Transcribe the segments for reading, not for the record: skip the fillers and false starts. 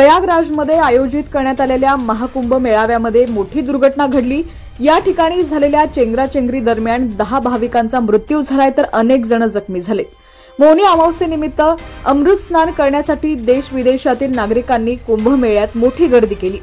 प्रयागराजमध्ये आयोजित करण्यात आलेल्या महाकुंभ मेळाव्यामध्ये मोठी दुर्घटना घडली। या ठिकाणी झालेल्या चेंगराचेंगरी दरम्यान 10 भाविकांचा मृत्यू झालाय तर अनेक जण जखमी झाले। मौनी अमावस्येनिमित्त अमृत स्नान करण्यासाठी देश विदेशातील नागरिकांनी कुंभमेळ्यात मोठी गर्दी केली।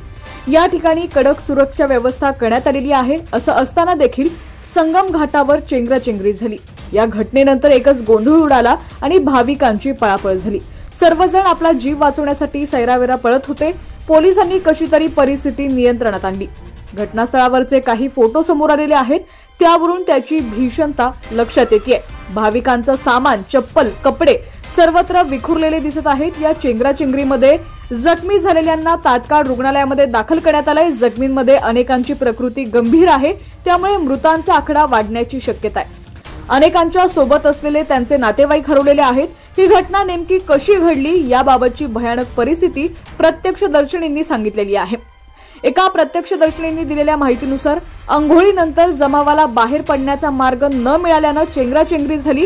या ठिकाणी कडक सुरक्षा व्यवस्था करण्यात आलेली आहे। असं असताना देखील संगम घाटावर चेंगराचेंगरी झाली। या घटनेनंतर एकच गोंधळ उडाला आणि भाविकांची पळापळ झाली। सर्वजण आपला जीव वाचवण्यासाठी सैरावेरा पळत होते। पोलिसांनी कशीतरी परिस्थिती नियंत्रणात आणली। घटनास्थळावरचे काही फोटो समोर आलेले आहेत, त्यावरून त्याची भीषणता लक्षात येते। भाविकांचं सामान, चप्पल, कपडे सर्वत्र विखुरलेले दिसत आहेत। या चेंगराचेंगरीमध्ये जखमी झालेल्यांना तात्काळ रुग्णालयामध्ये दाखल करण्यात आलंय। जखमींमध्ये अनेकांची प्रकृती गंभीर आहे, त्यामुळे मृतांचा आकडा वाढण्याची शक्यता आहे। अनेकांच्या सोबत असलेले त्यांचे नातेवाईक हरवलेले आहेत। ही घटना नेमकी कशी घडली याबाबतची भयानक परिस्थिती प्रत्यक्षदर्शींनी सांगितलेली आहे। एका प्रत्यक्षदर्शींनी दिलेल्या माहितीनुसार अंघोळीनंतर जमावाला बाहेर पडण्याचा मार्ग न मिळाल्यानं चेंगराचेंगरी झाली।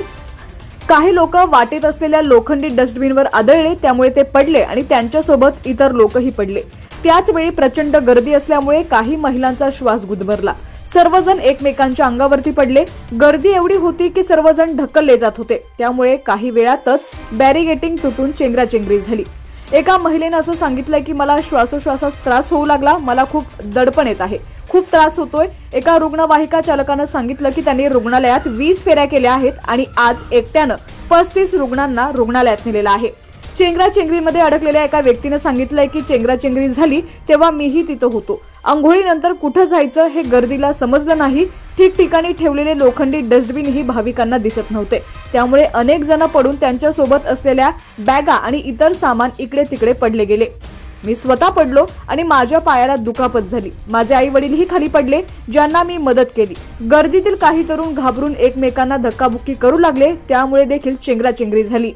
काही लोक वाटेत असलेल्या लोखंडी डस्टबिनवर आदळले, त्यामुळे ते पडले आणि त्यांच्यासोबत इतर लोकही पडले। त्याच वेळी प्रचंड गर्दी असल्यामुळे काही महिलांचा श्वास गुदमरला। सर्वजण एकमेकांच्या अंगावरती पडले। गर्दी एवढी होती की सर्वजण ढकलले जात होते, त्यामुळे काही वेळातच बॅरिगेटिंग तुटून चेंगराचेंगरी झाली। एका महिलेने असं सांगितलंय की मला श्वासोश्वासाचा त्रास होऊ लागला, मला खूप दडपण येत आहे, खूप त्रास होतोय। एका रुग्णवाहिका चालकानं सांगितलं की त्यांनी रुग्णालयात 20 फेऱ्या केल्या आहेत आणि आज एकट्यानं 35 रुग्णांना रुग्णालयात नेलेलं आहे। चेंगराचेंगरीमध्ये अडकलेल्या एका व्यक्तीने सांगितलंय की चेंगराचेंगरी झाली तेव्हा मीही तिथं होतो। अंघोळीनंतर कुठं जायचं हे गर्दीला समजलं नाही। ठिकठिकाणी ठेवलेले लोखंडी डस्टबिन ही भाविकांना दिसत नव्हते, त्यामुळे अनेक जण पडून त्यांच्यासोबत असलेल्या बॅगा आणि इतर सामान इकडे तिकडे पडले गेले। मी स्वतः पडलो आणि माझ्या पायाला दुखापत झाली। माझे आई वडीलही खाली पडले, ज्यांना मी मदत केली। गर्दीतील काही तरुण घाबरून एकमेकांना धक्काबुक्की करू लागले, त्यामुळे देखील चेंगराचेंगरी झाली।